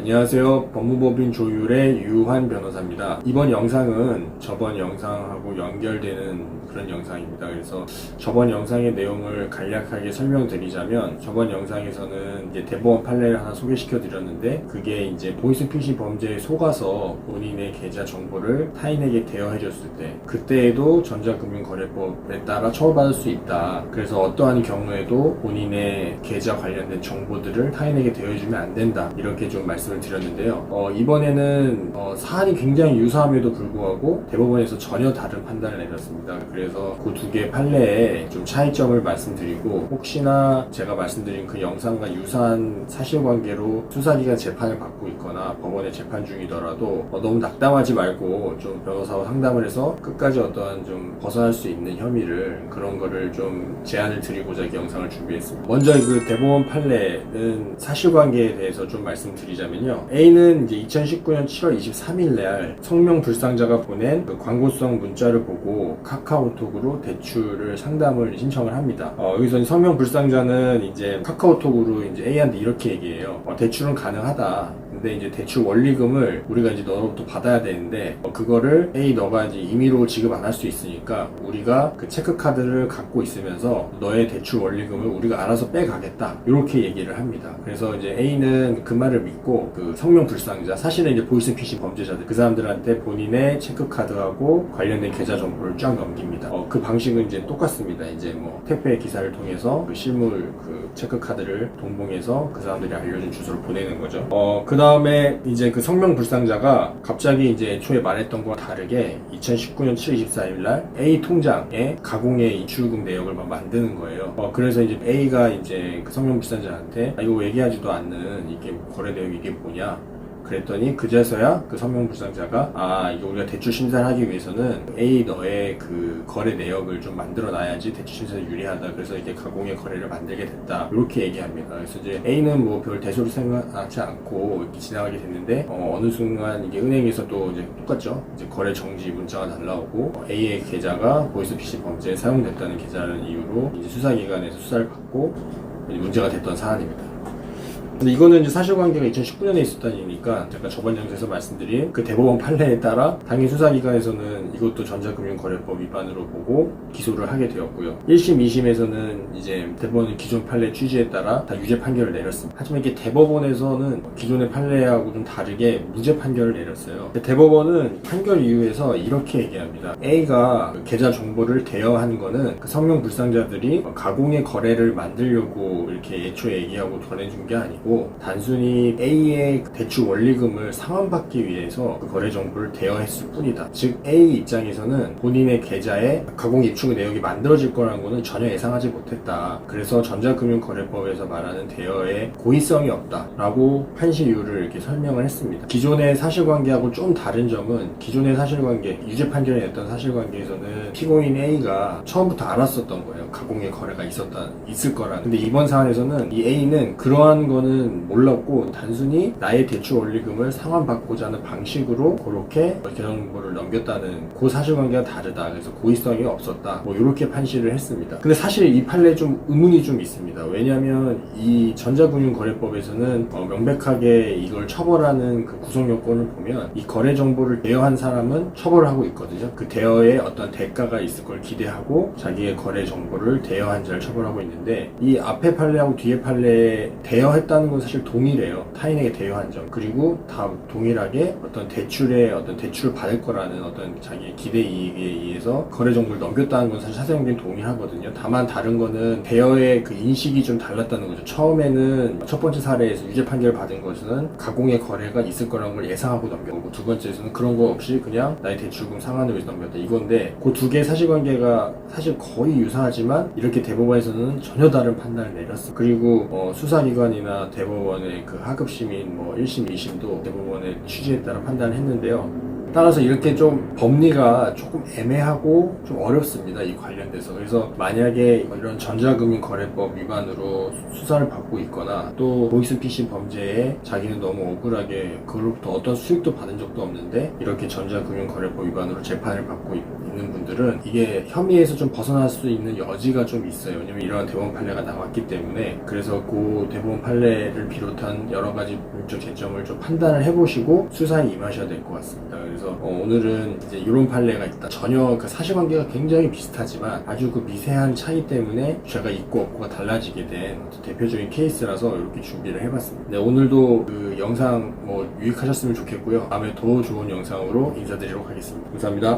안녕하세요. 법무법인 조율의 유한 변호사입니다. 이번 영상은 저번 영상하고 연결되는 그런 영상입니다. 그래서 저번 영상의 내용을 간략하게 설명드리자면, 저번 영상에서는 이제 대법원 판례를 하나 소개시켜 드렸는데, 그게 이제 보이스피싱 범죄에 속아서 본인의 계좌 정보를 타인에게 대여해 줬을 때, 그때에도 전자금융거래법에 따라 처벌받을 수 있다. 그래서 어떠한 경우에도 본인의 계좌 관련된 정보들을 타인에게 대여해주면 안 된다. 이렇게 좀 말씀을 드렸는데요. 이번에는 사안이 굉장히 유사함에도 불구하고 대법원에서 전혀 다른 판단을 내렸습니다. 그래서 그 두 개 판례에 좀 차이점을 말씀드리고, 혹시나 제가 말씀드린 그 영상과 유사한 사실관계로 수사기관 재판을 받고 있거나 법원에 재판 중이더라도 너무 낙담하지 말고 좀 변호사와 상담을 해서 끝까지 어떠한 좀 벗어날 수 있는 혐의를, 그런 거를 좀 제안을 드리고자 이 영상을 준비했습니다. 먼저 그 대법원 판례는 사실관계에 대해서 좀 말씀드리자면요. A는 이제 2019년 7월 23일 날 성명 불상자가 보낸 그 광고성 문자를 보고 카카오톡으로 대출을 상담을 신청을 합니다. 여기서 성명 불상자는 이제 카카오톡으로 이제 A한테 이렇게 얘기해요. 대출은 가능하다. 근데 이제 대출 원리금을 우리가 이제 너로부터 받아야 되는데, 그거를 A 너가 이제 임의로 지급 안 할 수 있으니까 우리가 그 체크카드를 갖고 있으면서 너의 대출 원리금을 우리가 알아서 빼가겠다. 이렇게 얘기를 합니다. 그래서 이제 A는 그 말을 믿고 그 성명 불상자, 사실은 이제 보이스피싱 범죄자들, 그 사람들한테 본인의 체크카드하고 관련된 계좌 정보를 쫙 넘깁니다. 그 방식은 이제 똑같습니다. 이제 뭐 택배 기사를 통해서 그 실물 그 체크카드를 동봉해서 그 사람들이 알려준 주소를 보내는 거죠. 그 다음에 이제 그 성명 불상자가 갑자기 이제 애초에 말했던 거와 다르게 2019년 7월 24일 날 A 통장에 가공의 입출금 내역을 막 만드는 거예요. 그래서 이제 A가 이제 그 성명 불상자한테 이거 얘기하지도 않는 이게 거래 내역이 이게 뭐냐? 그랬더니 그제서야 그 성명 불상자가 이거 우리가 대출 심사를 하기 위해서는 A 너의 그 거래 내역을 좀 만들어 놔야지 대출 심사에 유리하다. 그래서 이게 가공의 거래를 만들게 됐다. 이렇게 얘기합니다. 그래서 이제 A는 뭐 별 대수를 생각하지 않고 이렇게 지나가게 됐는데, 어느 순간 이게 은행에서 또 이제 똑같죠. 이제 거래 정지 문자가 날라오고, A의 계좌가 보이스피싱 범죄에 사용됐다는 계좌라는 이유로 이제 수사기관에서 수사를 받고 문제가 됐던 사안입니다. 근데 이거는 이제 사실관계가 2019년에 있었다는 얘기니까, 제가 저번 영상에서 말씀드린 그 대법원 판례에 따라 당일 수사기관에서는 이것도 전자금융거래법 위반으로 보고 기소를 하게 되었고요. 1심, 2심에서는 이제 대법원의 기존 판례 취지에 따라 다 유죄 판결을 내렸습니다. 하지만 이게 대법원에서는 기존의 판례하고 좀 다르게 무죄 판결을 내렸어요. 대법원은 판결 이유에서 이렇게 얘기합니다. A가 그 계좌 정보를 대여한 거는 그 성명 불상자들이 가공의 거래를 만들려고 이렇게 애초에 얘기하고 전해준 게 아니고, 단순히 A의 대출 원리금을 상환받기 위해서 그 거래 정보를 대여했을 뿐이다. 즉 A 입장에서는 본인의 계좌에 가공 입출금 내역이 만들어질 거라는 것은 전혀 예상하지 못했다. 그래서 전자금융거래법에서 말하는 대여에 고의성이 없다라고 판시 이유를 이렇게 설명을 했습니다. 기존의 사실관계하고 좀 다른 점은, 기존의 사실관계, 유죄 판결이 냈던 사실관계에서는 피고인 A가 처음부터 알았었던 거예요. 가공의 거래가 있을 거라는. 근데 이번 사안에서는 이 A는 그러한 거는 몰랐고, 단순히 나의 대출 원리금을 상환받고자 하는 방식으로 그렇게 계좌 정보를 넘겼다는 그 사실관계가 다르다. 그래서 고의성이 없었다. 뭐 이렇게 판시를 했습니다. 근데 사실 이 판례에 좀 의문이 좀 있습니다. 왜냐하면 이 전자금융거래법에서는 명백하게 이걸 처벌하는 그 구성 요건을 보면 이 거래 정보를 대여한 사람은 처벌을 하고 있거든요. 그 대여에 어떤 대가가 있을 걸 기대하고 자기의 거래 정보를 대여한 자를 처벌하고 있는데, 이 앞에 판례하고 뒤에 판례에 대여했다는 건 사실 동일해요. 타인에게 대여한 점. 그리고 다 동일하게 어떤 대출을 받을 거라는 어떤 자기의 기대 이익에 의해서 거래 정보를 넘겼다는 건 사실 사실관계는 동일하거든요. 다만 다른 거는 대여의 그 인식이 좀 달랐다는 거죠. 처음에는 첫 번째 사례에서 유죄 판결을 받은 것은 가공의 거래가 있을 거라는 걸 예상하고 넘겼고, 두 번째에서는 그런 거 없이 그냥 나의 대출금 상환을 위해서 넘겼다. 이건데 그 두 개의 사실관계가 사실 거의 유사하지만 이렇게 대법원에서는 전혀 다른 판단을 내렸습니다. 그리고 수사기관이나 대법원의 그 하급심인 뭐 1심, 2심도 대법원의 취지에 따라 판단을 했는데요. 따라서 이렇게 좀 법리가 조금 애매하고 좀 어렵습니다. 이 관련돼서. 그래서 만약에 이런 전자금융거래법 위반으로 수사를 받고 있거나, 또 보이스피싱 범죄에 자기는 너무 억울하게 그로부터 어떤 수익도 받은 적도 없는데 이렇게 전자금융거래법 위반으로 재판을 받고 있는 분들은 이게 혐의에서 좀 벗어날 수 있는 여지가 좀 있어요. 왜냐면 이러한 대법원 판례가 나왔기 때문에. 그래서 그 대법원 판례를 비롯한 여러 가지 법률적 쟁점을 좀 판단을 해보시고 수사에 임하셔야 될 것 같습니다. 그래서 오늘은 이제 이런 판례가 있다. 전혀 그 사실관계가 굉장히 비슷하지만 아주 그 미세한 차이 때문에 죄가 있고 없고가 달라지게 된 대표적인 케이스라서 이렇게 준비를 해봤습니다. 네, 오늘도 그 영상 유익하셨으면 좋겠고요. 다음에 더 좋은 영상으로 인사드리도록 하겠습니다. 감사합니다.